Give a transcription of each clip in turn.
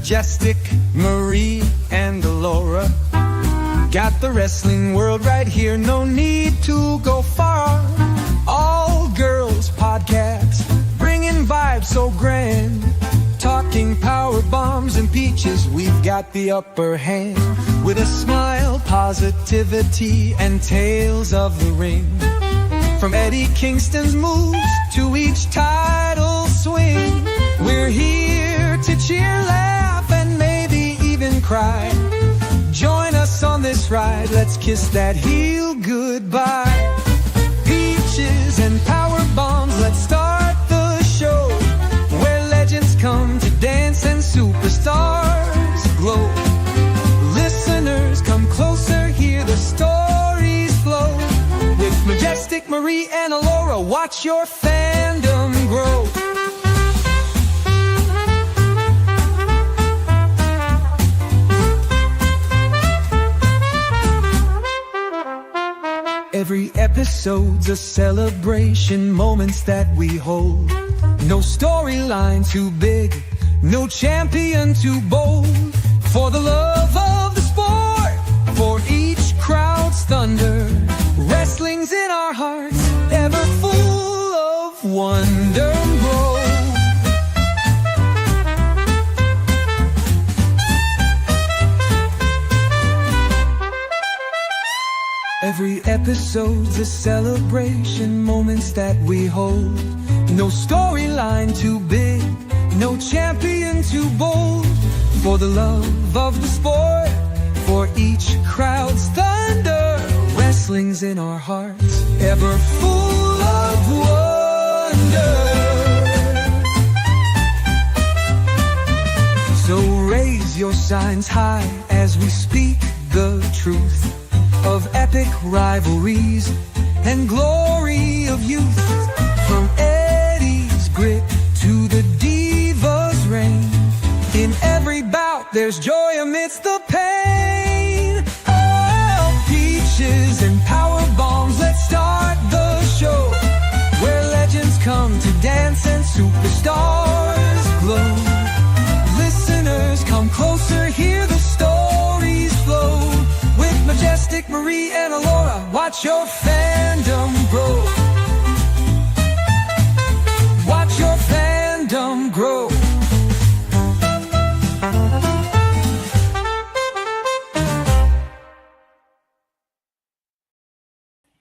Majestic Marie and Alora. Got the wrestling world right here, no need to go far. All girls podcast, bringing vibes so grand. Talking power bombs and peaches, we've got the upper hand. With a smile, positivity, and tales of the ring. From Eddie Kingston's moves to each title swing, we're here to cheer, laugh, and maybe even cry. Join us on this ride, let's kiss that heel goodbye. Peaches and power bombs, let's start the show, where legends come to dance and superstars glow. Listeners, come closer, hear the stories flow. With Majestic Marie and Alora, watch your fandom grow. Every episode's a celebration, moments that we hold. No storyline too big, no champion too bold. For the love of the sport, for each crowd's thunder, wrestling's in our hearts, ever full of wonder and glow. Every episode's a celebration, moments that we hold. No storyline too big, no champion too bold. For the love of the sport, for each crowd's thunder, wrestling's in our hearts, ever full of wonder. So raise your signs high as we speak the truth of epic rivalries and glory of youth. From Eddie's grit to the Diva's reign, in every bout there's joy amidst the pain. Oh, peaches and power bombs, let's start the show, where legends come to dance and superstars glow. Listeners, come closer, hear the stories flow. With Majestic Marie and Alora, watch your fandom grow. Watch your fandom grow.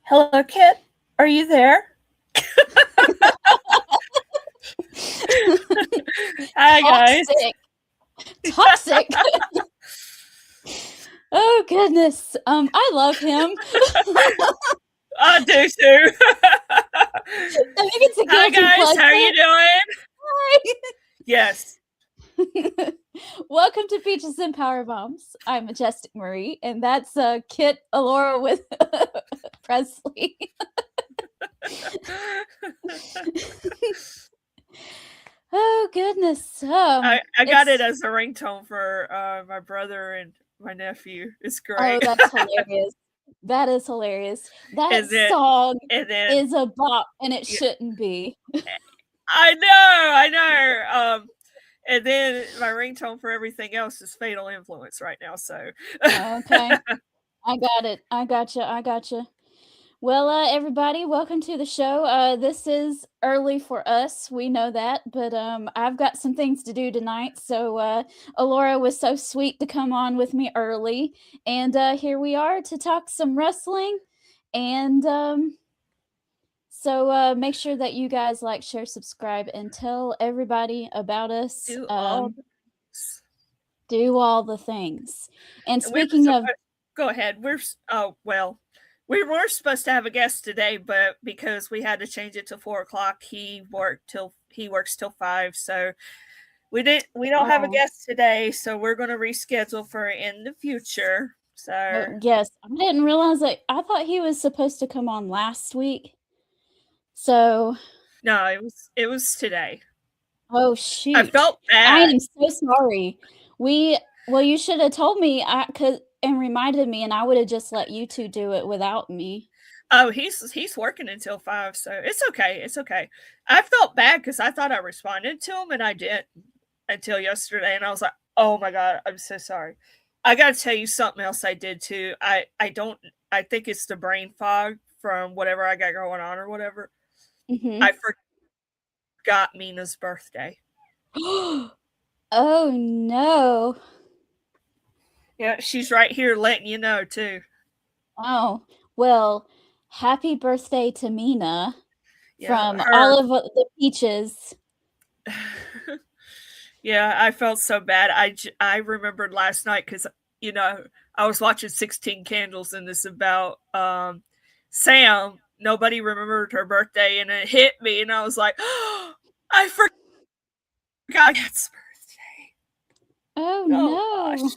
Hello, Kit. Are you there? Hi, guys. Toxic. Oh, goodness. I love him. I do too. I think it's a Hi, guilty guys. pleasure. How are you doing? Hi. Yes. Welcome to Peaches and Power Bombs. I'm Majestic Marie, and that's Kit Alora with Presley. Oh, goodness. I got it as a ringtone for my brother and my nephew. It's great. Oh, that's hilarious. That is hilarious. That song is a bop, and it shouldn't be. I know. And then my ringtone for everything else is Fatal Influence right now. So okay, I got it. I gotcha. Well, everybody, welcome to the show. This is early for us. We know that, but I've got some things to do tonight. So Alora was so sweet to come on with me early, and here we are to talk some wrestling. And so make sure that you guys like, share, subscribe, and tell everybody about us. Do all the things. And speaking of, go ahead. We were supposed to have a guest today, but because we had to change it to 4:00, he works till 5. So we don't have a guest today. So we're going to reschedule for in the future. So yes, I didn't realize that. I thought he was supposed to come on last week. So no, it was today. Oh shoot! I felt bad. I am so sorry. You should have told me and reminded me, and I would have just let you two do it without me. Oh, he's working until 5, so it's okay. It's okay. I felt bad because I thought I responded to him, and I didn't until yesterday, and I was like, Oh my god, I'm so sorry. I gotta tell you something else I did too. I think it's the brain fog from whatever I got going on or whatever. Mm-hmm. I forgot Mina's birthday. Oh no. Yeah, she's right here letting you know too. Oh, well, happy birthday to Mina Yeah, from her. all of the peaches. Yeah, I felt so bad. I remembered last night because I was watching 16 Candles and this about Sam. Nobody remembered her birthday, and it hit me, and I was like, oh, I forgot God's birthday. Oh Oh no. gosh,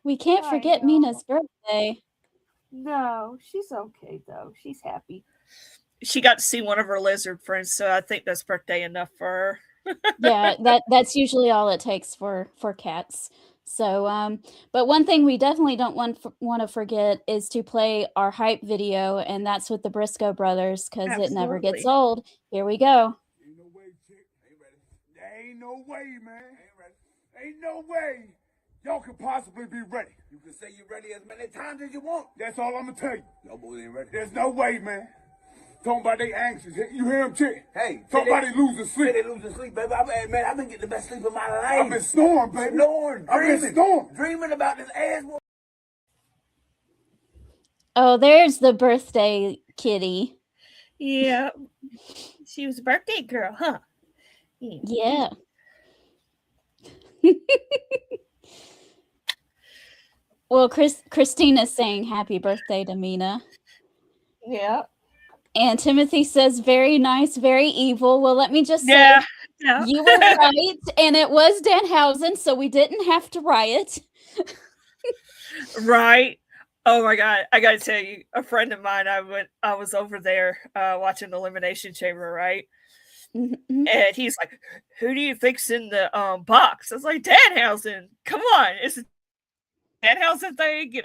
We can't I forget know. Mina's birthday. No, she's okay though. She's happy. She got to see one of her lizard friends, so I think that's birthday enough for her. Yeah, that's usually all it takes for cats. So, but one thing we definitely don't want to forget is to play our hype video, and that's with the Briscoe brothers because it never gets Absolutely. old. Here we go. Ain't no way, chick. Ain't ready. There ain't no way, man. Ain't ready. Ain't no way y'all could possibly be ready. You can say you're ready as many times as you want. That's all I'm gonna tell you. Y'all boys ain't ready. There's no way, man. Talking about they anxious. You hear him, chick? Hey, somebody losing sleep. They losing sleep, baby. Man, I've been getting the best sleep of my life. I've been snoring, baby. Snoring, I've been snoring. Dreaming about this ass. Oh, there's the birthday kitty. Yeah, she was a birthday girl, huh? Yeah. Well, Christina's saying happy birthday to Mina. Yeah. And Timothy says, very nice, very evil. Well, let me just say, Yeah. you were right, and it was Danhausen, so we didn't have to riot. Right. Oh my god, I gotta tell you, a friend of mine, I was over there watching the Elimination Chamber, right? Mm-hmm. And he's like, who do you think's in the box? I was like, Danhausen. Come on, it's a Danhausen thing,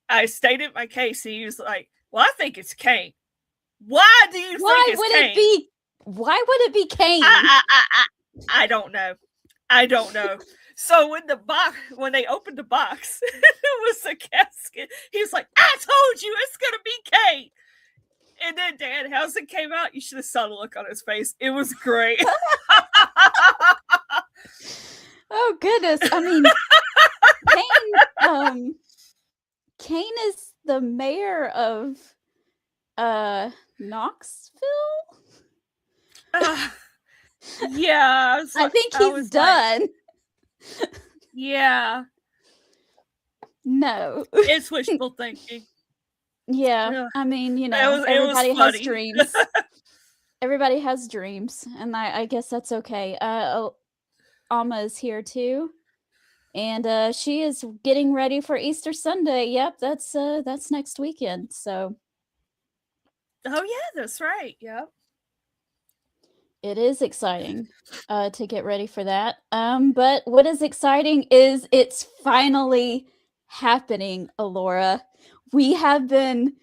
I stated my case. He was like, well, I think it's Kane. Why do you think it's Kane? Why would it be Kane? I don't know. I don't know. So when they opened the box, it was a casket. He was like, I told you it's gonna be Kane. And then Danhausen came out. You should have saw the look on his face. It was great. Oh goodness. I mean, Kane is the mayor of Knoxville? Yeah. I think he's done. Like, yeah. No. It's wishful thinking. Yeah. I mean, everybody has dreams. Everybody has dreams, and I guess that's okay. Alma is here too. And she is getting ready for Easter Sunday. Yep, that's next weekend. So oh yeah, that's right. Yep. It is exciting to get ready for that. But what is exciting is it's finally happening, Alora. We have been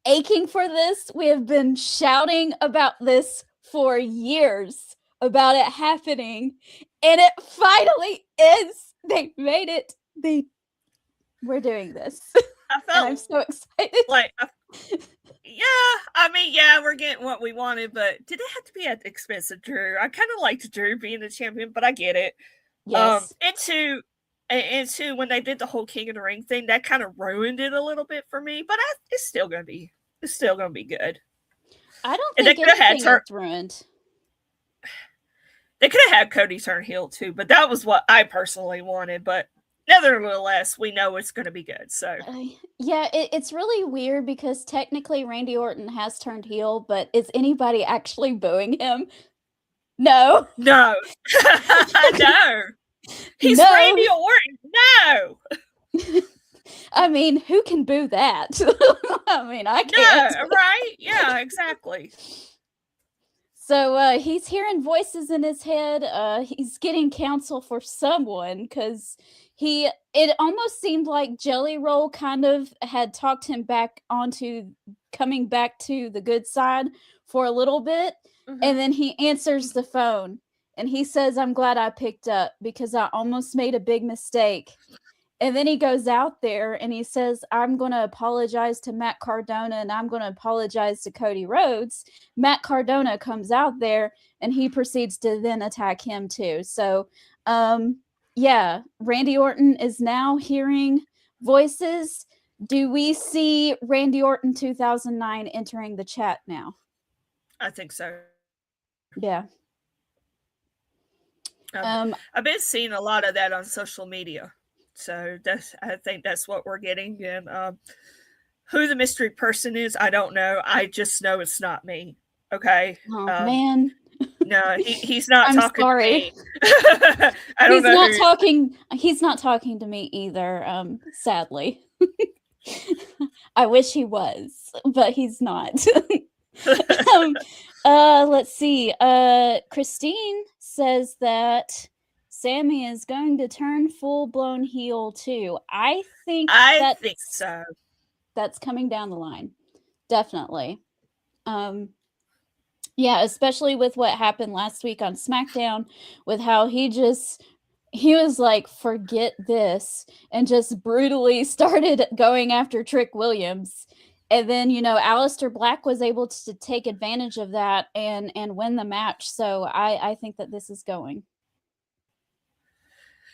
aching for this. We have been shouting about this for years, about it happening, and it finally is. They made it. We're doing this. I felt and I'm so excited. Like, we're getting what we wanted, but did it have to be at the expense of Drew? I kind of liked Drew being the champion, but I get it. Yes. And two, when they did the whole King of the Ring thing, that kind of ruined it a little bit for me. But it's still gonna be good. I don't think anything is ruined. They could have had Cody turn heel too, but that was what I personally wanted. But nevertheless, we know it's going to be good. So yeah, it's really weird because technically Randy Orton has turned heel, but is anybody actually booing him? No. No. No. He's Randy Orton. No. I mean, who can boo that? I mean, I can't. No, right? Yeah, exactly. So he's hearing voices in his head. He's getting counsel for someone because it almost seemed like Jelly Roll kind of had talked him back onto coming back to the good side for a little bit. Mm-hmm. And then he answers the phone and he says, "I'm glad I picked up because I almost made a big mistake." And then he goes out there and he says, "I'm going to apologize to Matt Cardona and I'm going to apologize to Cody Rhodes." Matt Cardona comes out there and he proceeds to then attack him too. So, yeah, Randy Orton is now hearing voices. Do we see Randy Orton 2009 entering the chat now? I think so. Yeah. I've been seeing a lot of that on social media. So I think that's what we're getting. And who the mystery person is, I don't know. I just know it's not me. Okay. Oh, man. No, he's not I'm talking sorry. to me. He's not talking to me either, sadly. I wish he was, but he's not. Let's see. Christine says that Sammy is going to turn full-blown heel too. I think so. That's coming down the line. Definitely. Yeah, especially with what happened last week on SmackDown, with how he was like, forget this, and just brutally started going after Trick Williams. And then, Aleister Black was able to take advantage of that and win the match. So I think that this is going.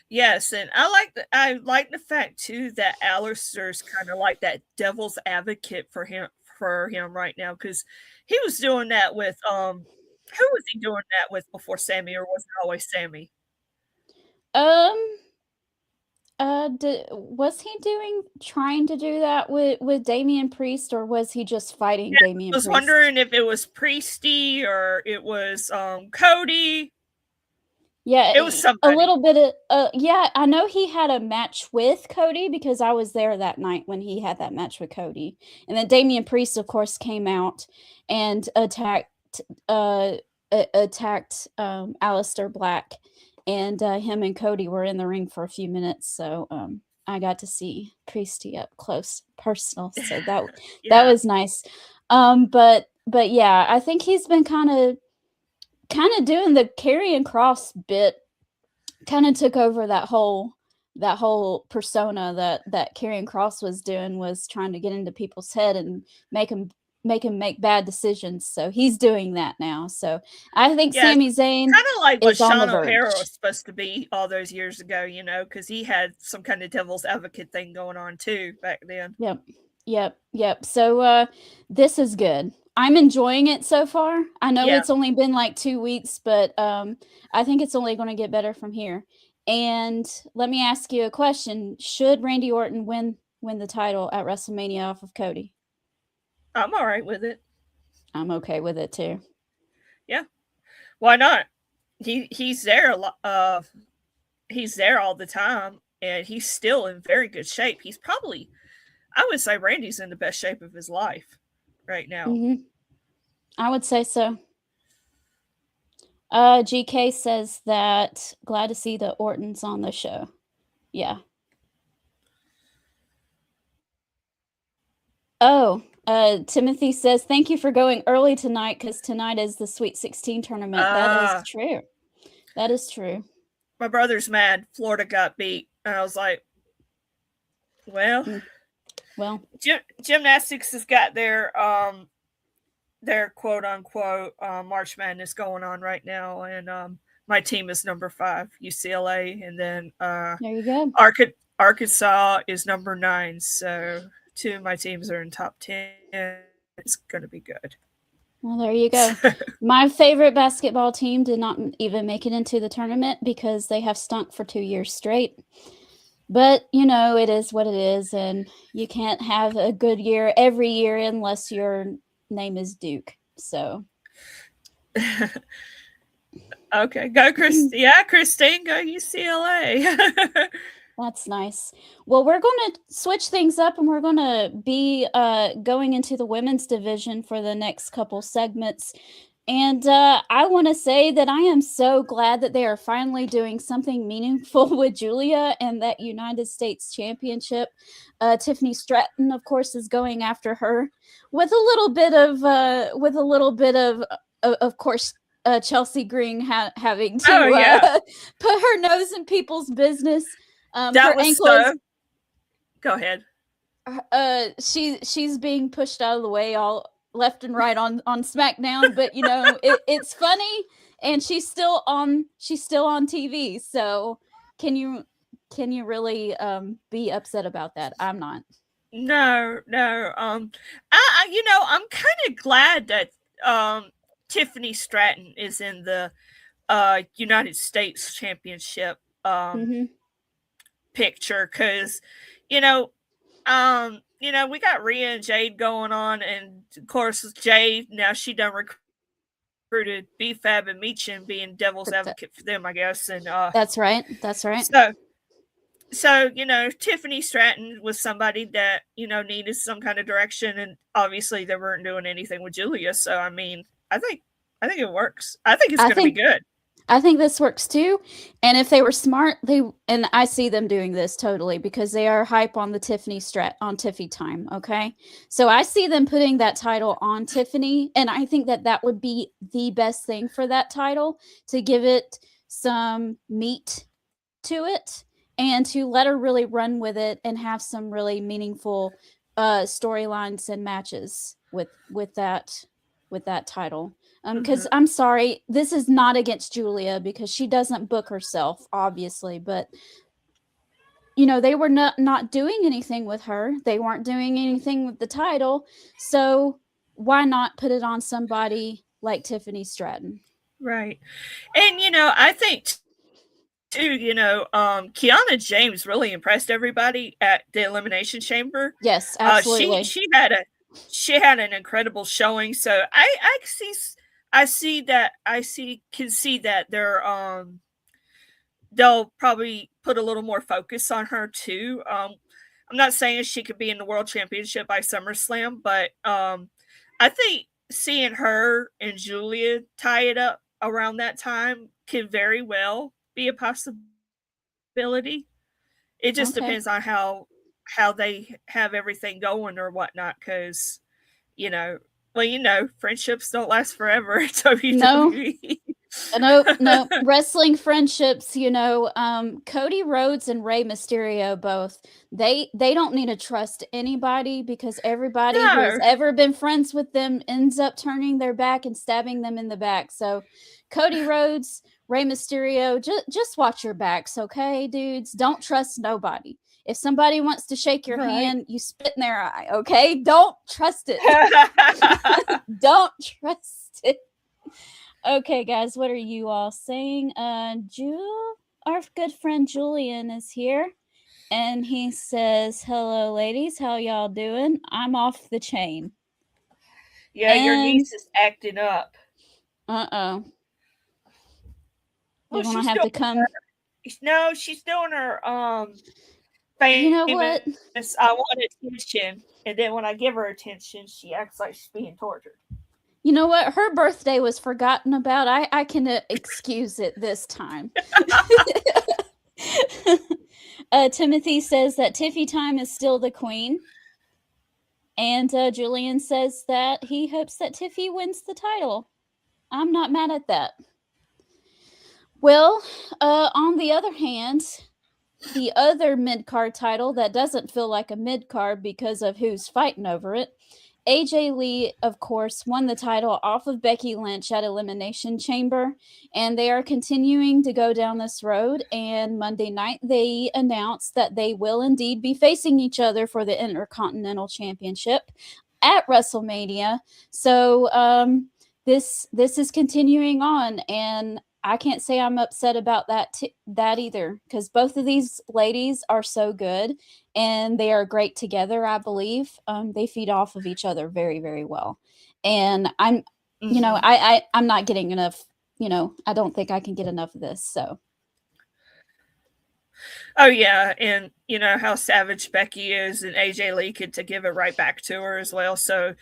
Yes, and I like the fact too that Aleister's kind of like that devil's advocate for him right now, because he was doing that with who was he doing that with before Sammy, or was it always Sammy? Was he trying to do that with Damian Priest, or was he just fighting Damian Priest? I was wondering if it was Priesty or it was Cody. Yeah, it was somebody. A little bit of yeah, I know he had a match with Cody because I was there that night when he had that match with Cody. And then Damian Priest, of course, came out and attacked Aleister Black, and him and Cody were in the ring for a few minutes. So I got to see Priesty up close, personal. So that was nice. But yeah, I think he's been kind of doing the Karrion Kross bit. Kind of took over that whole persona that Karrion Kross was doing, was trying to get into people's head and make him make bad decisions. So he's doing that now. So I think Sami Zayn kind of like what Sean O'Hara was supposed to be all those years ago, because he had some kind of devil's advocate thing going on too back then. Yep. So this is good. I'm enjoying it so far. I know it's only been like 2 weeks, but I think it's only going to get better from here. And let me ask you a question. Should Randy Orton win the title at WrestleMania off of Cody? I'm all right with it. I'm okay with it too. Yeah. Why not? He's there a lot. He's there all the time, and he's still in very good shape. He's probably, I would say, Randy's in the best shape of his life right now. Mm-hmm. I would say so. GK says that glad to see the Ortons on the show. Yeah. Oh, Timothy says, thank you for going early tonight, because tonight is the Sweet 16 tournament. That is true. That is true. My brother's mad. Florida got beat. And I was like, well, gymnastics has got their quote unquote March Madness going on right now, and my team is number 5, UCLA, and then there you go. Arkansas is number 9. So 2 of my teams are in top 10. It's going to be good. Well, there you go. My favorite basketball team did not even make it into the tournament because they have stunk for 2 years straight. But, it is what it is, and you can't have a good year every year unless your name is Duke. So. Okay, go Christine. Yeah, Christine, go UCLA. That's nice. Well, we're going to switch things up, and we're going to be going into the women's division for the next couple segments. And I want to say that I am so glad that they are finally doing something meaningful with Julia and that United States Championship. Tiffany Stratton, of course, is going after her with a little bit of course, Chelsea Green having to put her nose in people's business. That her was ankle so. Go ahead. She's being pushed out of the way all left and right on SmackDown, but it's funny, and she's still on TV. So can you really be upset about that? I'm not. No. I'm kind of glad that Tiffany Stratton is in the United States Championship picture, because we got Rhea and Jade going on, and of course Jade, now she done recruited B-Fab and Meechin, being devil's advocate for them, I guess. And that's right. So Tiffany Stratton was somebody that needed some kind of direction, and obviously they weren't doing anything with Julia. So I mean, I think it works. I think it's going to be good. I think this works too. And if they were smart, and I see them doing this totally, because they are hype on the on Tiffy time. Okay. So I see them putting that title on Tiffany. And I think that would be the best thing for that title, to give it some meat to it and to let her really run with it and have some really meaningful storylines and matches with that title. Because I'm sorry, this is not against Julia, because she doesn't book herself, obviously, but they were not doing anything with her. They weren't doing anything with the title, so why not put it on somebody like Tiffany Stratton? Right. And I think too, Kiana James really impressed everybody at the Elimination Chamber. Yes, absolutely. She had an incredible showing. So can see that they'll probably put a little more focus on her too. I'm not saying she could be in the World Championship by SummerSlam, but I think seeing her and Julia tie it up around that time could very well be a possibility. It just depends on how they have everything going or whatnot, because friendships don't last forever at WWE. No. Wrestling friendships, Cody Rhodes and Rey Mysterio, both, they don't need to trust anybody, because everybody who has ever been friends with them ends up turning their back and stabbing them in the back. So Cody Rhodes, Rey Mysterio, just watch your backs, okay, dudes? Don't trust nobody. If somebody wants to shake your hand, you spit in their eye, okay? Don't trust it. Don't trust it. Okay, guys, what are you all saying? Our good friend Julian is here, and he says, "Hello, ladies. How y'all doing? I'm off the chain." Yeah, your niece is acting up. Well, she's gonna have to come. No, she's doing her You know what? I want attention, and then when I give her attention, she acts like she's being tortured. You know what? Her birthday was forgotten about. I can excuse it this time. Timothy says that Tiffy Time is still the queen. And Julian says that he hopes that Tiffy wins the title. I'm not mad at that. Well, on the other hand, the other mid-card title that doesn't feel like a mid-card because of who's fighting over it, AJ Lee, of course, won the title off of Becky Lynch at Elimination Chamber, and they are continuing to go down this road. And Monday night, they announced that they will indeed be facing each other for the Intercontinental Championship at WrestleMania. So this is continuing on, and I can't say I'm upset about that either, because both of these ladies are so good and they are great together. I believe they feed off of each other very, very well. And I'm not getting enough. I don't think I can get enough of this. So. Oh yeah, and how savage Becky is, and AJ Lee could to give it right back to her as well. So.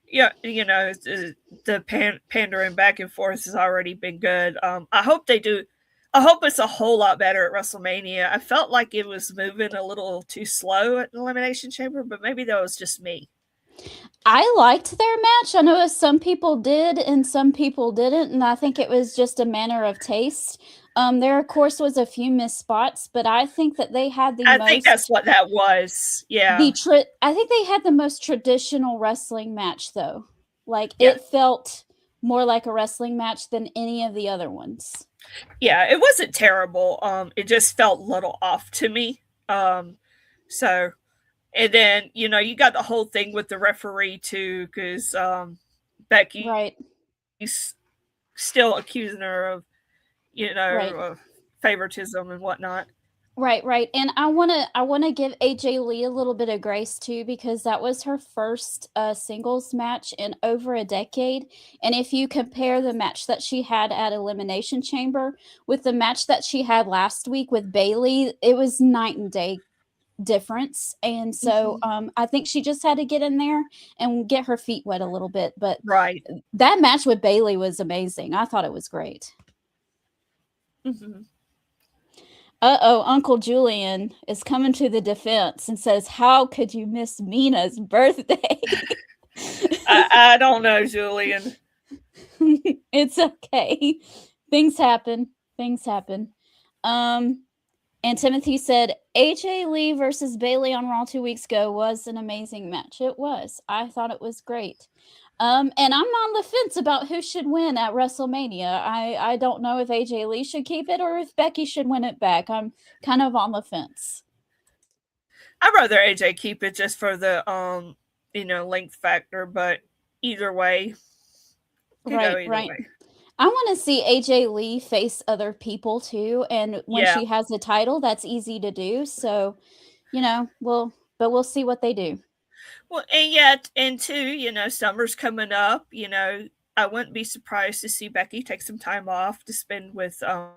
Yeah, the pandering back and forth has already been good. I hope they do. I hope it's a whole lot better at WrestleMania. I felt like it was moving a little too slow at the Elimination Chamber, but maybe that was just me. I liked their match. I know some people did and some people didn't, and I think it was just a matter of taste. There of course was a few missed spots, but I think that they had I think that's what that was. Yeah. I think they had the most traditional wrestling match though. Like Yeah. it felt more like a wrestling match than any of the other ones. Yeah, it wasn't terrible. It just felt a little off to me. So, and then you got the whole thing with the referee too, because Becky's Right. still accusing her of Right. of favoritism and whatnot. Right. And I wanna give AJ Lee a little bit of grace too, because that was her first singles match in over a decade. And if you compare the match that she had at Elimination Chamber with the match that she had last week with Bayley, it was night and day difference. And so I think she just had to get in there and get her feet wet a little bit. But Right. that match with Bayley was amazing. I thought it was great. Mm-hmm. Uncle Julian is coming to the defense and says, "How could you miss Mina's birthday?" I don't know, Julian. It's okay. Things happen. And Timothy said, AJ Lee versus Bayley on Raw 2 weeks ago was an amazing match. It was. I thought it was great. And I'm on the fence about who should win at WrestleMania. I don't know if AJ Lee should keep it or if Becky should win it back. I'm kind of on the fence. I'd rather AJ keep it just for the length factor, but either way. Right. Way. I want to see AJ Lee face other people too, and when she has a title, that's easy to do. So, we'll see what they do. Well, and too, summer's coming up. I wouldn't be surprised to see Becky take some time off to spend with So,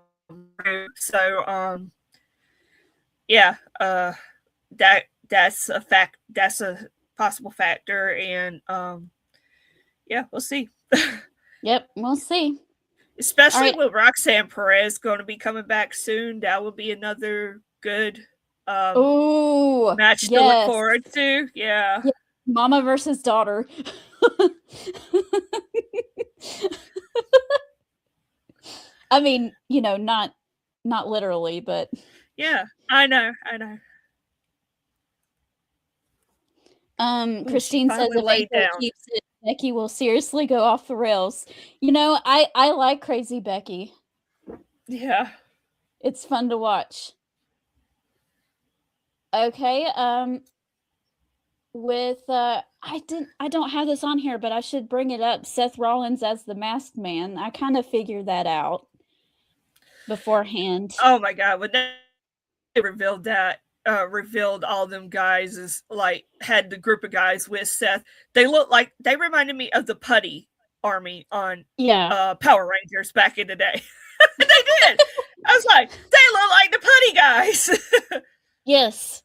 that's a fact. That's a possible factor, and we'll see. Yep, we'll see. Especially with Roxanne Perez going to be coming back soon. That will be another good match to look forward to. Yeah. Mama versus daughter. I mean, not literally, but yeah, I know. Christine says if AJ keeps it, Becky will seriously go off the rails. I like Crazy Becky. Yeah. It's fun to watch. Okay, with I don't have this on here, but I should bring it up. Seth Rollins as the Masked Man. I kind of figured that out beforehand. Oh my god, when they revealed that, revealed all them guys as had the group of guys with Seth. They reminded me of the Putty Army on Power Rangers back in the day. They did. I was like, they look like the Putty guys. Yes.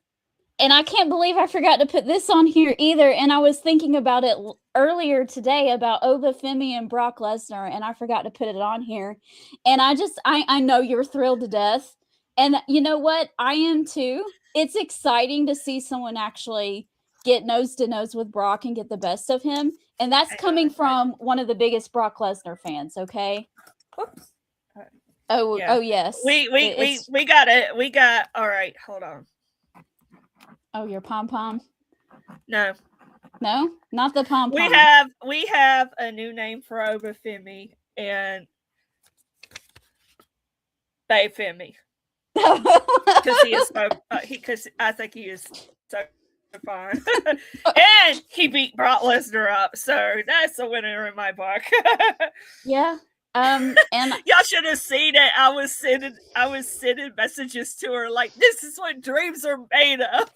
And I can't believe I forgot to put this on here either. And I was thinking about it earlier today about Obafemi and Brock Lesnar, and I forgot to put it on here. And I know you're thrilled to death. And you know what? I am too. It's exciting to see someone actually get nose to nose with Brock and get the best of him. And that's coming from one of the biggest Brock Lesnar fans, okay? Oops. Oh yes. We got it. We got all right, hold on. Oh, your pom-pom? No, not the pom-pom. We have a new name for Obafemi and Bayfemi. Because he is so because I think he is so fine. And he beat Brock Lesnar up, so that's a winner in my book. Yeah. And y'all should have seen it. I was sending messages to her like, this is what dreams are made of.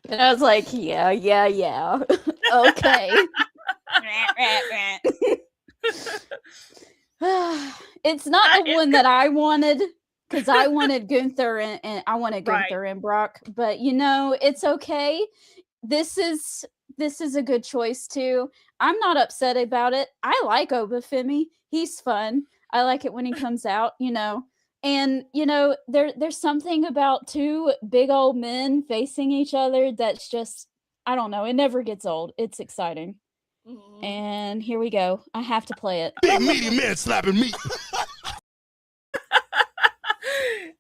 And I was like, yeah. Okay. It's not the one that I wanted, because I wanted Gunther and I wanted Gunther and Brock, but it's okay. This is a good choice too. I'm not upset about it. I like Obafemi. He's fun. I like it when he comes out, And there's something about two big old men facing each other that's just I don't know. It never gets old. It's exciting. Mhm. And here we go. I have to play it. Big meaty man slapping meat.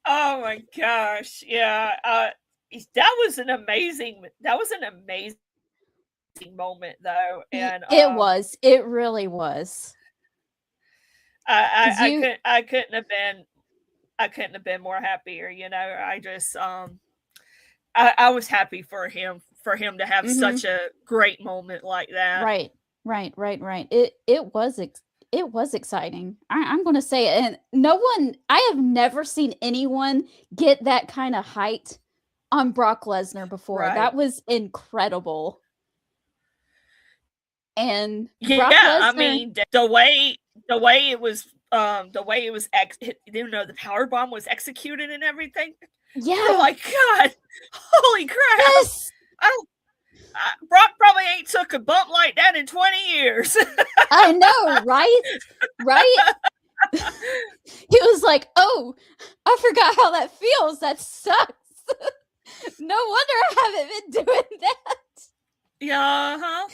Oh my gosh. Yeah. That was an amazing moment though. And It was. It really was. I couldn't have been more happier, you know. I just I was happy for him to have such a great moment like that. Right. It was exciting. I'm going to say it. And I have never seen anyone get that kind of height on Brock Lesnar before. Right. That was incredible. And Yeah, Brock Lesnar, I mean the way it was you know, the power bomb was executed and everything. yeah. Oh my god. Holy crap. Yes. Brock probably ain't took a bump like that in 20 years. I know, right? Right? He was like, "Oh, I forgot how that feels. That sucks." No wonder I haven't been doing that. Yeah, huh?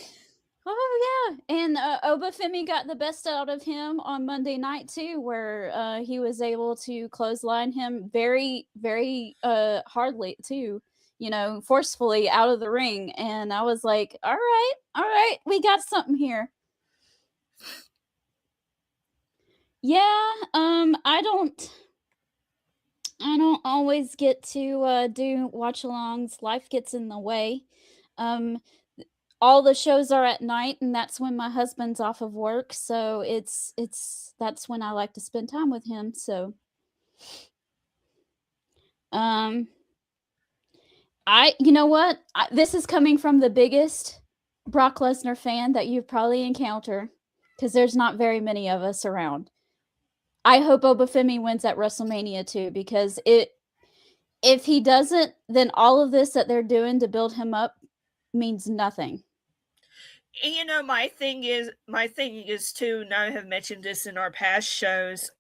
Oh yeah, and Obafemi got the best out of him on Monday night too, where he was able to clothesline him very, very hardly too. You know, forcefully out of the ring, and I was like, all right, we got something here. Yeah, I don't always get to do watch-alongs. Life gets in the way. All the shows are at night, and that's when my husband's off of work, so that's when I like to spend time with him. So, you know what? This is coming from the biggest Brock Lesnar fan that you've probably encountered, because there's not very many of us around. I hope Obafemi wins at WrestleMania too, because if he doesn't, then all of this that they're doing to build him up means nothing. You know, my thing is too, and I have mentioned this in our past shows.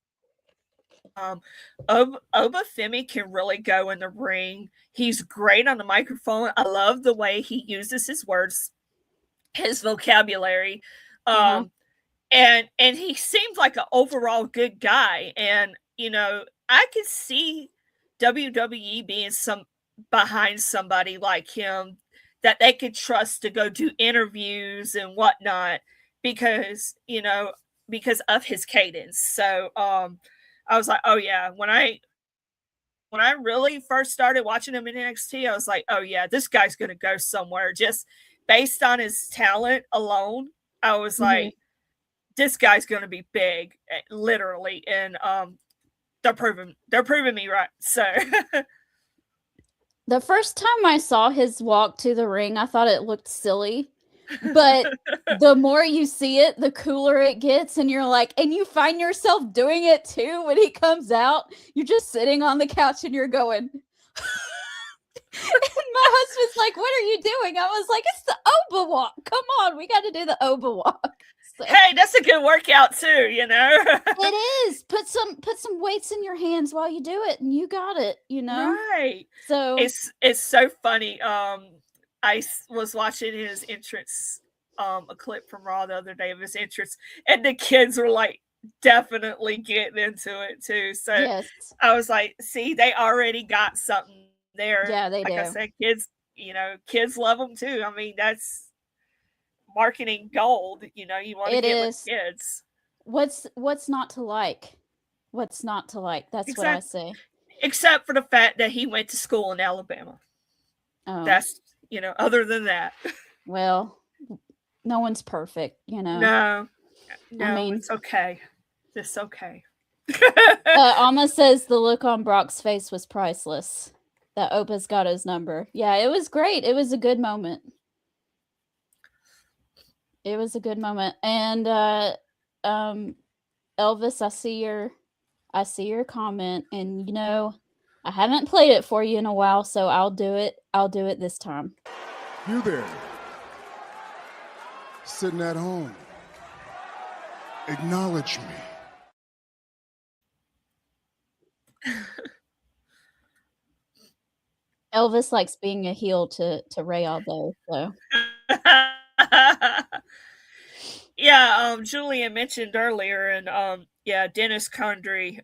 Obafemi can really go in the ring. He's great on the microphone. I love the way he uses his words, his vocabulary. And he seems like an overall good guy. And, you know, I could see WWE being behind somebody like him that they could trust to go do interviews and whatnot because of his cadence. So I was like, oh yeah, when I really first started watching him in NXT, I was like, oh yeah, this guy's gonna go somewhere. Just based on his talent alone, I was like, this guy's gonna be big, literally. And they're proving me right. So the first time I saw his walk to the ring, I thought it looked silly. But the more you see it, the cooler it gets, and you're like, and you find yourself doing it too when he comes out. You're just sitting on the couch and you're going. And my husband's like, "What are you doing?" I was like, "It's the Oba walk. Come on, we got to do the Oba walk." So, hey, that's a good workout too, you know. it is. Put some weights in your hands while you do it, and you got it. You know, right? So it's so funny. I was watching his entrance, a clip from Raw the other day of his entrance, and the kids were like definitely getting into it too. So yes. I was like, see, they already got something there. Yeah, they do. Like I said, kids love them too. I mean, that's marketing gold. You know, you want to get with kids. What's not to like? What's not to like? That's what I say. Except for the fact that he went to school in Alabama. Oh. That's, you know, other than that. Well, no one's perfect, you know. No, I mean, it's okay. It's okay. Alma says the look on Brock's face was priceless. That Opa's got his number. Yeah, it was great. It was a good moment. It was a good moment. And Elvis, I see your comment, and you know, I haven't played it for you in a while, so I'll do it this time. You there, sitting at home, acknowledge me. Elvis likes being a heel to Ray all day, so. Yeah, Julian mentioned earlier, and yeah, Dennis Condrey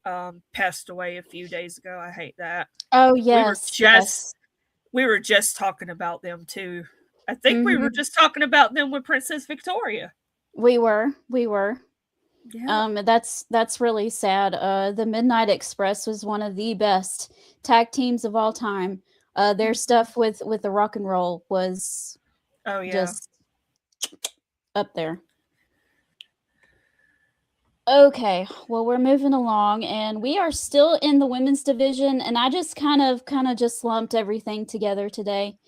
passed away a few days ago. I hate that. Oh, We were yes, just yes. we were just talking about them too. I think we were Mhm. just talking about them with Princess Victoria. We were. Yeah. That's really sad. The Midnight Express was one of the best tag teams of all time. Their stuff with the rock and roll was Oh yeah. just up there. Okay, well, we're moving along, and we are still in the women's division, and I just kind of just lumped everything together today.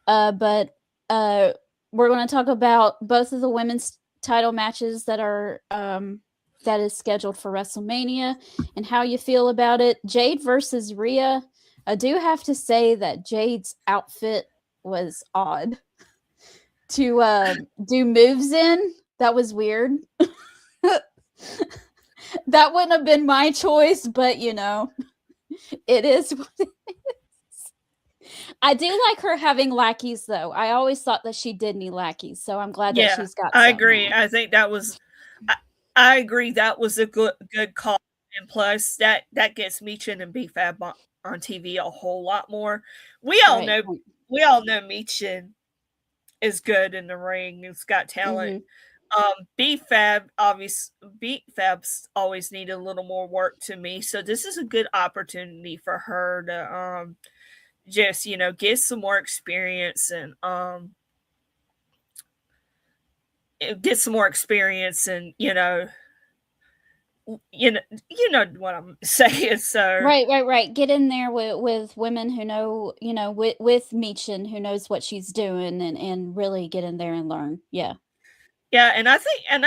But we're going to talk about both of the women's title matches that are that is scheduled for WrestleMania and how you feel about it. Jade versus Rhea. I do have to say that Jade's outfit was odd to do moves in. That was weird. That wouldn't have been my choice, but it is what it is. I do like her having lackeys, though. I always thought that she did need lackeys, so I'm glad that she's got I some agree. now. I think that was I agree that was a good call. And plus that gets Meechin and BFAB on TV a whole lot more. We all Right. know Meechin is good in the ring. He's got talent. BFAB BFAB's always need a little more work to me. So this is a good opportunity for her to just, get some more experience and get some more experience and you know what I'm saying. So Right. Get in there with women who know, with Meechin, who knows what she's doing, and really get in there and learn. Yeah. yeah, and I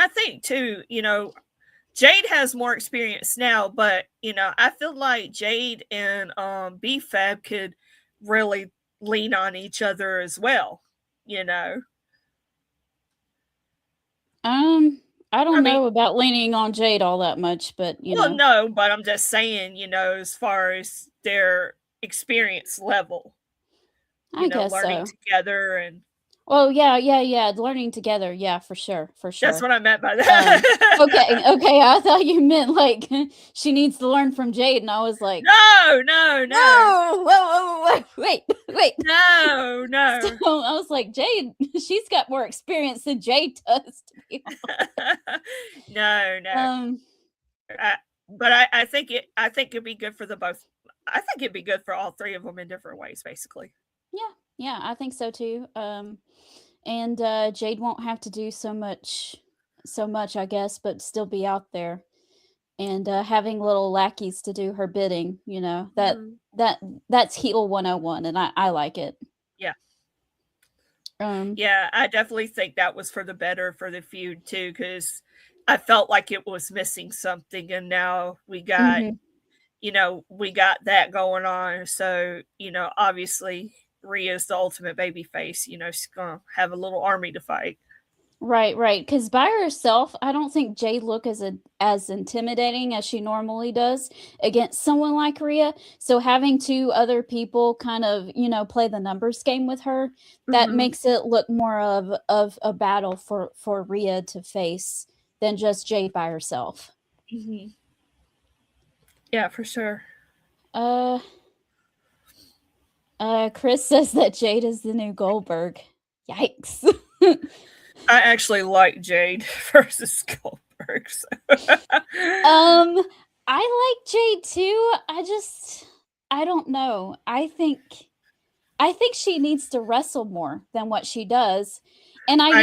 think too, Jade has more experience now, but I feel like Jade and BFAB could really lean on each other as well. I don't I mean, know about leaning on Jade all that much, but well, no, but I'm just saying, as far as their experience level, I guess learning so. together and Well, yeah. Learning together, yeah, for sure. that's what I meant by that. Okay. I thought you meant like she needs to learn from Jade, and I was like, No. whoa, wait. No. So I was like, Jade, she's got more experience than Jade does. To be No. honest. But I think it'd be good for the both. I think it'd be good for all three of them in different ways, basically. Yeah, I think so too. And Jade won't have to do so much, I guess, but still be out there and having little lackeys to do her bidding. That's heel 101, and I like it. Yeah. Um, Yeah, I definitely think that was for the better for the feud too, because I felt like it was missing something, and now we got, we got that going on. So, obviously Rhea's the ultimate baby face. She's gonna have a little army to fight. Right. Because by herself, I don't think Jade look as intimidating as she normally does against someone like Rhea. So having two other people kind of play the numbers game with her, that makes it look more of a battle for Rhea to face than just Jade by herself. Yeah, for sure. Chris says that Jade is the new Goldberg. Yikes. I actually like Jade versus Goldberg. So. I like Jade too. I don't know. I think she needs to wrestle more than what she does. And I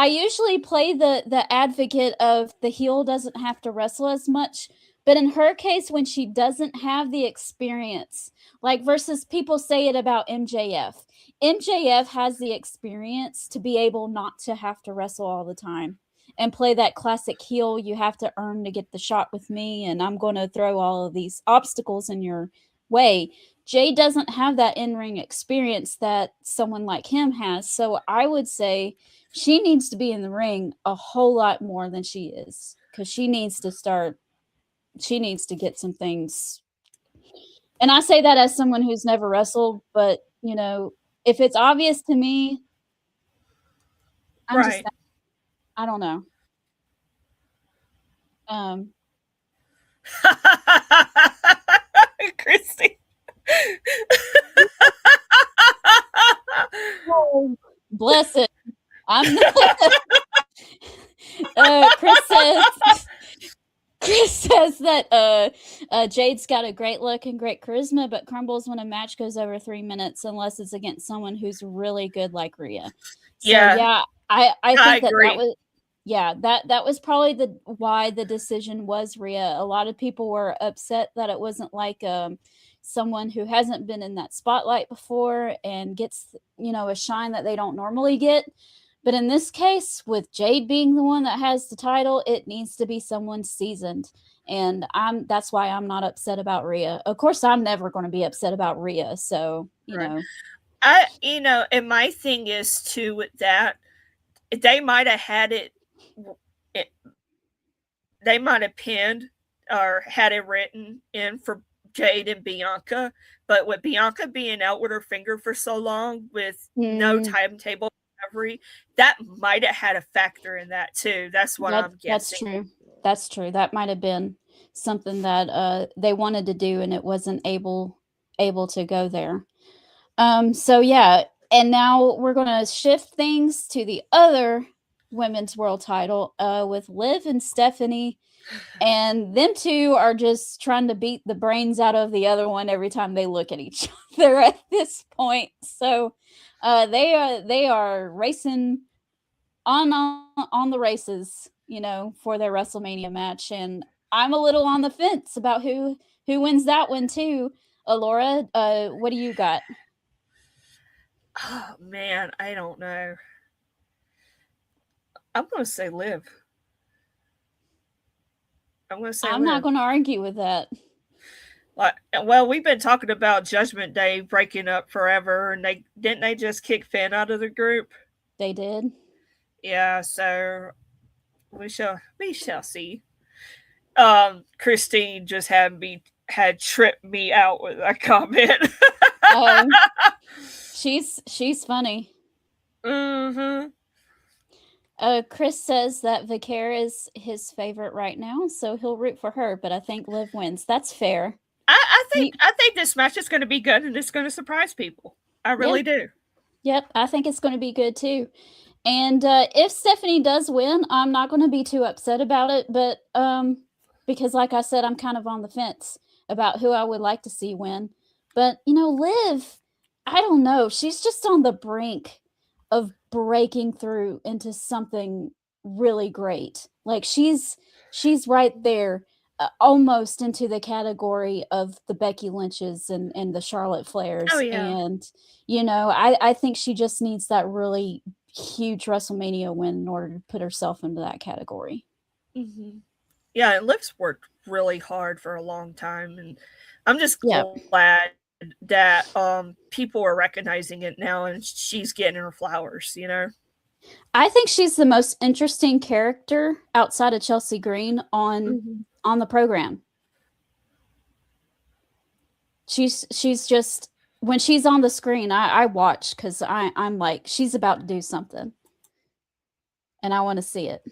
usually play the advocate of the heel doesn't have to wrestle as much. But in her case, when she doesn't have the experience, like versus people say it about MJF. MJF has the experience to be able not to have to wrestle all the time and play that classic heel. You have to earn to get the shot with me, and I'm going to throw all of these obstacles in your way. Jay doesn't have that in-ring experience that someone like him has. So I would say she needs to be in the ring a whole lot more than she is, because she needs to get some things And I say that as someone who's never wrestled, but, you know, if it's obvious to me, I'm just Right. I don't know. Um, Christy. oh, bless it. I'm not Chris says that Jade's got a great look and great charisma, but crumbles when a match goes over 3 minutes unless it's against someone who's really good like Rhea. So Yeah, I I think that agree. was that was probably why the decision was Rhea. A lot of people were upset that it wasn't like someone who hasn't been in that spotlight before and gets, you know, a shine that they don't normally get. But in this case, with Jade being the one that has the title, it needs to be someone seasoned. And that's why I'm not upset about Rhea. Of course, I'm never going to be upset about Rhea. So, you Right. know. And my thing is too with that, they might have had it they might have pinned or had it written in for Jade and Bianca, but with Bianca being out with her finger for so long with no timetable recovery, that might have had a factor in that too. That's what I'm guessing. That's true. That's true. That might have been something that they wanted to do and it wasn't able to go there. So yeah, and now we're going to shift things to the other women's world title with Liv and Stephanie, and them two are just trying to beat the brains out of the other one every time they look at each other at this point. So they are racing on the races, you know, for their WrestleMania match, and I'm a little on the fence about who wins that one too. Alora, what do you got? Oh man, I don't know. I'm going to say Liv. I'm going to say I'm Liv. not going to argue with that. Well, we've been talking about Judgment Day breaking up forever, and they just kick Finn out of the group. They did. Yeah, so we shall see. Christine just had tripped me out with that comment. She's funny. Mm-hmm. Chris says that Vicaire is his favorite right now, so he'll root for her, but I think Liv wins. That's fair. I think this match is going to be good and it's going to surprise people. I really do. Yep, I think it's going to be good too. And if Stephanie does win, I'm not going to be too upset about it, but because like I said, I'm kind of on the fence about who I would like to see win. But, you know, Liv, I don't know. She's just on the brink of breaking through into something really great. Like she's right there, almost into the category of the Becky Lynches and the Charlotte Flairs. Oh, yeah. And, you know, I think she just needs that really huge WrestleMania win in order to put herself into that category. Mm-hmm. Yeah, and Liv's worked really hard for a long time, and I'm just glad that people are recognizing it now and she's getting her flowers, you know. I think she's the most interesting character outside of Chelsea Green on the program. She's just, when she's on the screen, I watch because I'm like, she's about to do something and I want to see it.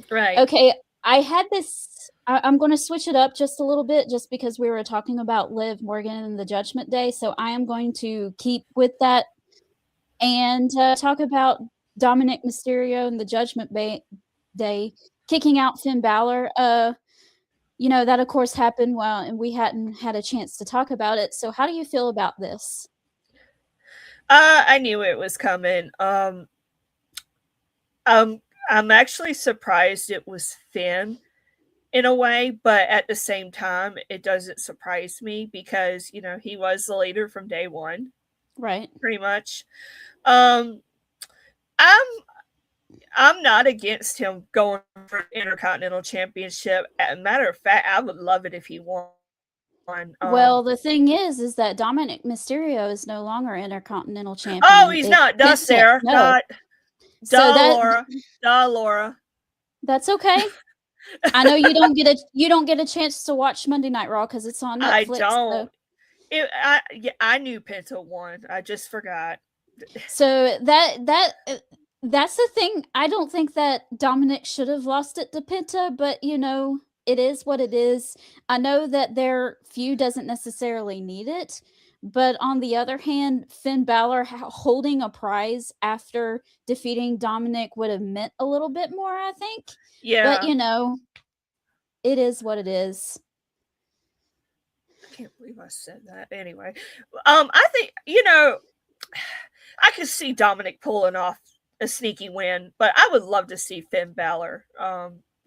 Right. Okay, I had this, I'm going to switch it up just a little bit just because we were talking about Liv Morgan and the Judgment Day. So I am going to keep with that and talk about Dominic Mysterio and the Judgment Day kicking out Finn Balor. You know, that of course happened well, and we hadn't had a chance to talk about it. So how do you feel about this? I knew it was coming. I'm actually surprised it was Finn in a way, but at the same time, it doesn't surprise me because, you know, he was the leader from day one. Right. Pretty much. I'm not against him going for the Intercontinental Championship. As a matter of fact, I would love it if he won. Well, the thing is that Dominic Mysterio is no longer Intercontinental Champion. Oh, he's not. Duh, Sarah. No. Laura. That's okay. I know you don't get a chance to watch Monday Night Raw because it's on Netflix. I don't. So I knew Penta won. I just forgot. So that's the thing. I don't think that Dominic should have lost it to Penta, but it is what it is. I know that their feud doesn't necessarily need it, but on the other hand, Finn Balor holding a prize after defeating Dominic would have meant a little bit more, I think. Yeah. But it is what it is. I can't believe I said that. Anyway, I think I could see Dominic pulling off a sneaky win, but I would love to see Finn Balor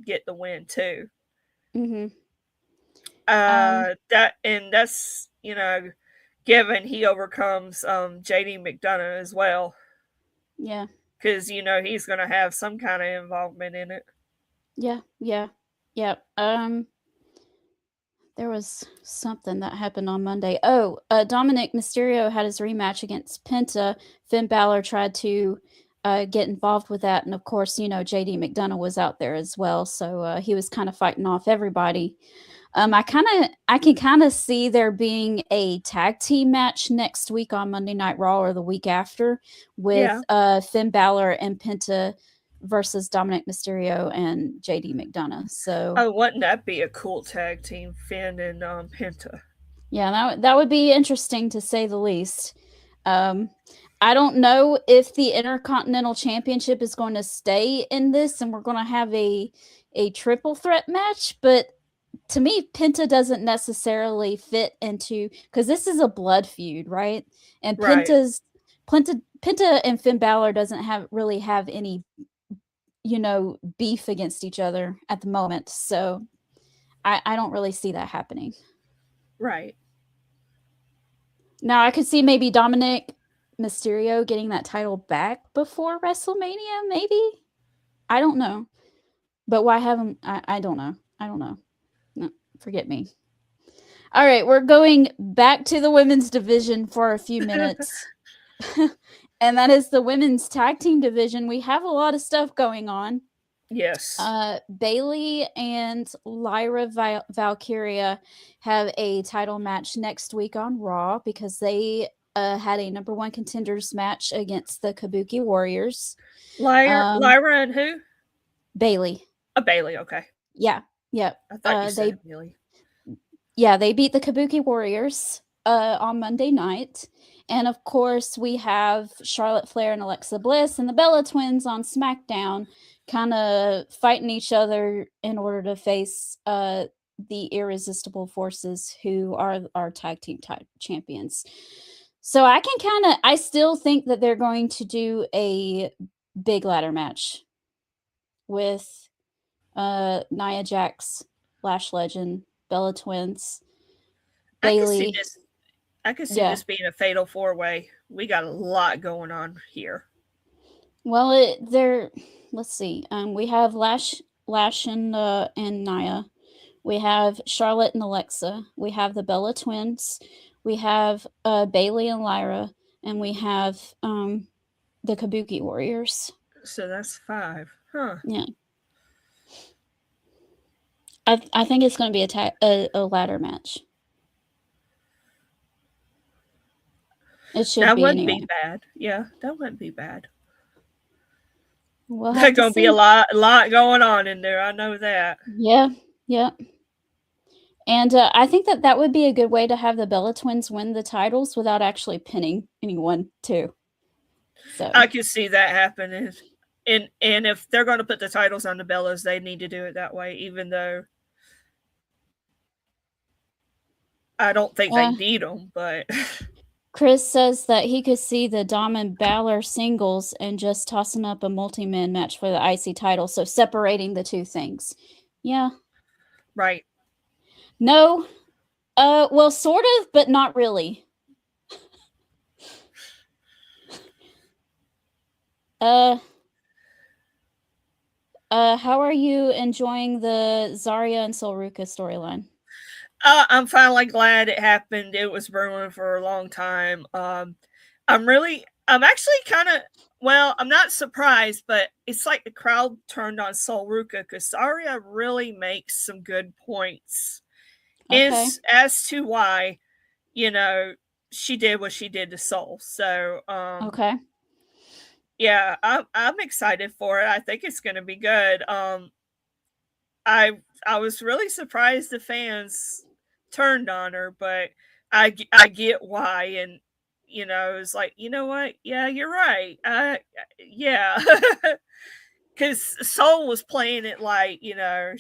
get the win too. Mm-hmm. That's given he overcomes JD McDonough as well. Yeah. Because he's gonna have some kind of involvement in it. Yeah. There was something that happened on Monday. Oh, Dominic Mysterio had his rematch against Penta. Finn Balor tried to get involved with that, and of course, JD McDonough was out there as well, so he was kind of fighting off everybody. I can kind of see there being a tag team match next week on Monday Night Raw or the week after with Finn Balor and Penta versus Dominic Mysterio and JD McDonough. So, wouldn't that be a cool tag team, Finn and Penta? Yeah, that would be interesting to say the least. I don't know if the Intercontinental Championship is going to stay in this and we're going to have a triple threat match, but to me, Penta doesn't necessarily fit into, because this is a blood feud, right? And Penta and Finn Balor doesn't really have any, beef against each other at the moment. So I don't really see that happening. Right. Now I could see maybe Dominic Mysterio getting that title back before WrestleMania, maybe. I don't know. But why haven't I don't know. I don't know. No, forget me. All right, we're going back to the women's division for a few minutes. And that is the women's tag team division. We have a lot of stuff going on. Yes. Bayley and Lyra Valkyria have a title match next week on Raw because they had a number one contenders match against the Kabuki Warriors. Lyra and who? Bayley. Bayley, okay. Yeah. I thought you said Bayley. Yeah, they beat the Kabuki Warriors on Monday night. And of course, we have Charlotte Flair and Alexa Bliss and the Bella Twins on SmackDown kind of fighting each other in order to face the Irresistible Forces, who are our tag team champions. So I still think that they're going to do a big ladder match with Nia Jax, Lash Legend, Bella Twins, Bayley. I could see this being a fatal four-way. We got a lot going on here. Well, let's see. We have Lash and Nia. We have Charlotte and Alexa. We have the Bella Twins. We have Bayley and Lyra, and we have the Kabuki Warriors. So that's 5, huh? Yeah. I think it's going to be a ladder match. It should that be wouldn't anyway. be bad. Yeah, that wouldn't be bad. There's going to be a lot going on in there. I know that. Yeah. And I think that would be a good way to have the Bella Twins win the titles without actually pinning anyone, too. So I could see that happening. And if they're going to put the titles on the Bellas, they need to do it that way, even though I don't think they need them, but... Chris says that he could see the Dom and Balor singles and just tossing up a multi-man match for the IC title, so separating the two things. Yeah. Right. No. Well, sort of, but not really. How are you enjoying the Zarya and Sol Ruca storyline? I'm finally glad it happened. It was brewing for a long time. I'm actually kind of, I'm not surprised, but it's like the crowd turned on Sol Ruca because Zarya really makes some good points as to why you know, she did what she did to Soul. So, Okay. yeah, I'm excited for it. I think it's going to be good. I was really surprised the fans turned on her, but I get why, and you know, it's like, you know what? Yeah, you're right. Yeah, because Soul was playing it like, you know,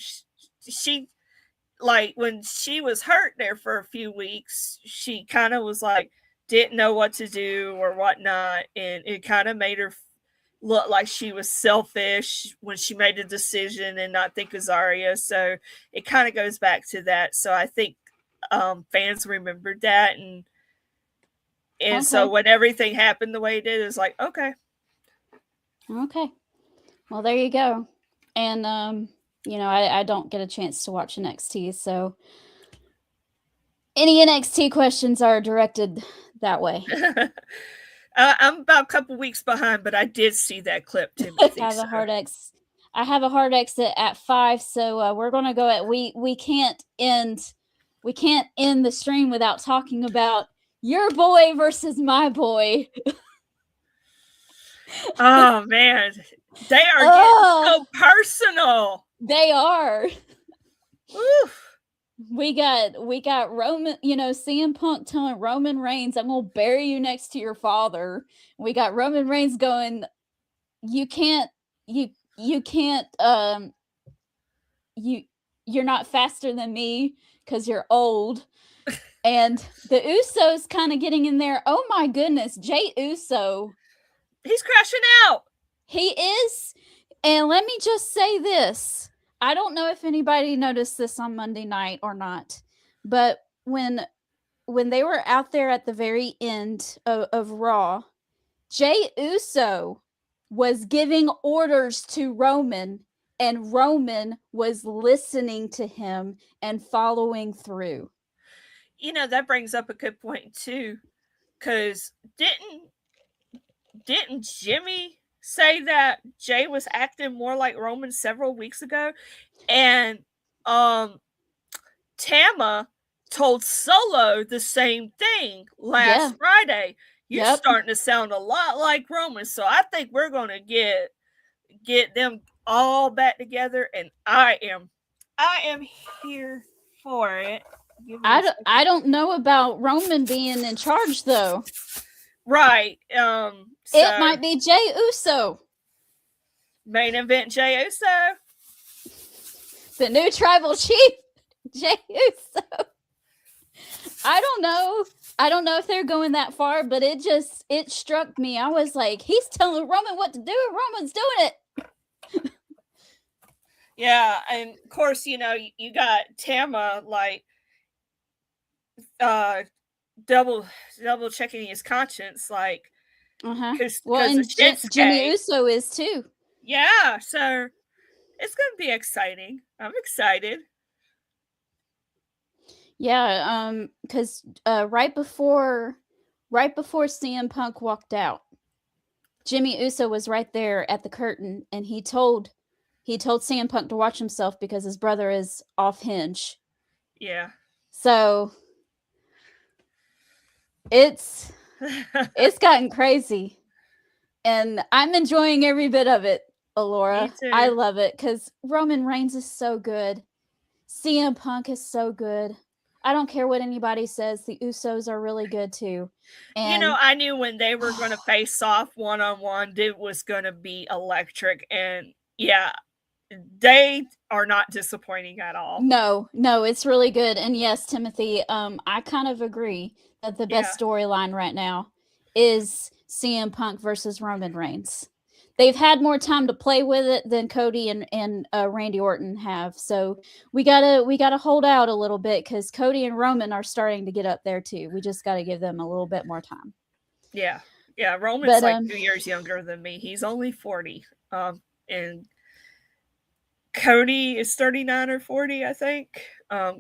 she like when she was hurt there for a few weeks, she kind of was like didn't know what to do or whatnot, and it kind of made her look like she was selfish when she made a decision and not think of Zarya. So it kind of goes back to that. So I think fans remembered that, and so when everything happened the way it did, it's like, okay. Well, there you go. And you know, I don't get a chance to watch NXT, so any NXT questions are directed that way. I'm about a couple weeks behind, but I did see that clip, Timothy. I have a hard exit at 5, so we're gonna go at we can't end the stream without talking about your boy versus my boy. Oh man, they are getting so personal. They are. Oof. We got Roman, you know, CM Punk telling Roman Reigns, "I'm gonna bury you next to your father." We got Roman Reigns going, "You can't, you're not faster than me because you're old." And the Usos kind of getting in there. Oh my goodness, Jey Uso. He's crashing out. He is. And let me just say this. I don't know if anybody noticed this on Monday night or not, but when they were out there at the very end of Raw, Jey Uso was giving orders to Roman, and Roman was listening to him and following through. You know, that brings up a good point too, because didn't Jimmy say that Jay was acting more like Roman several weeks ago? And Tama told Solo the same thing last Friday. You're starting to sound a lot like Roman, so I think we're gonna get them all back together, and I am here for it. I don't know about Roman being in charge though. Right. It might be Jey Uso. Main event Jey Uso. The new tribal chief, Jey Uso. I don't know if they're going that far, but it struck me. I was like, he's telling Roman what to do, and Roman's doing it. Yeah, and of course, you know, you got Tama like double checking his conscience, like because Jimmy Uso is too. Yeah, so it's gonna be exciting. I'm excited. Yeah, because right before CM Punk walked out, Jimmy Uso was right there at the curtain, and he told CM Punk to watch himself because his brother is off hinge. Yeah. So it's gotten crazy, and I'm enjoying every bit of it, Alora. I love it because Roman Reigns is so good. CM Punk is so good. I don't care what anybody says. The Usos are really good too. And you know, I knew when they were going to face off one-on-one, it was going to be electric. And yeah, they are not disappointing at all. No, it's really good. And yes, Timothy, I kind of agree that the best storyline right now is CM Punk versus Roman Reigns. They've had more time to play with it than Cody and Randy Orton have. So we gotta hold out a little bit because Cody and Roman are starting to get up there too. We just got to give them a little bit more time. Yeah. Roman's like 2 years younger than me. He's only 40. And Cody is 39 or 40, I think.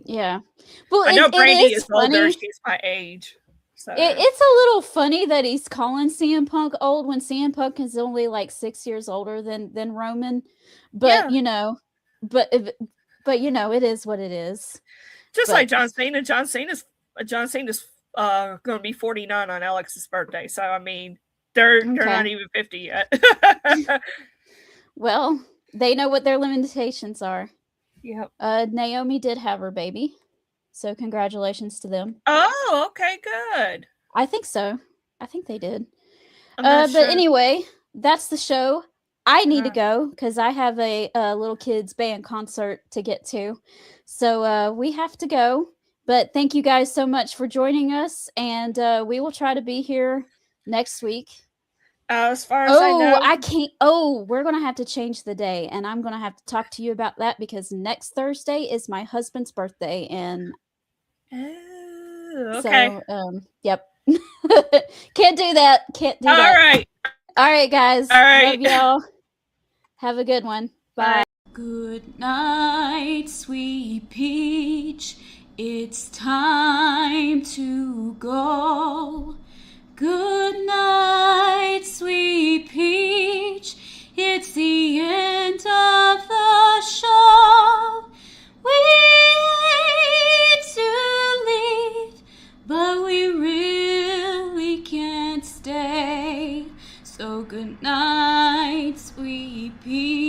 Yeah. Well, I know Brandy is older. She's my age. So. It's a little funny that he's calling CM Punk old when CM Punk is only like 6 years older than Roman, but you know, but you know, it is what it is. Just like John Cena. John Cena's going to be 49 on Alex's birthday. So I mean, they're not even 50 yet. Well, they know what their limitations are. Yep. Naomi did have her baby, so congratulations to them. Oh, okay, good. I think so. I think they did. I'm not But sure. anyway, that's the show. I need to go because I have a little kids band concert to get to. So we have to go. But thank you guys so much for joining us. And we will try to be here next week. As far as I know. I can't. Oh, we're going to have to change the day. And I'm going to have to talk to you about that because next Thursday is my husband's birthday. And okay. So, yep. Can't do that. Can't do that. All right. All right, guys. All right. Love y'all. Have a good one. Bye. Bye. Good night, sweet peach. It's time to go. Good night, sweet peach. It's the end of the show. We hate to leave, but we really can't stay. So good night, sweet pea.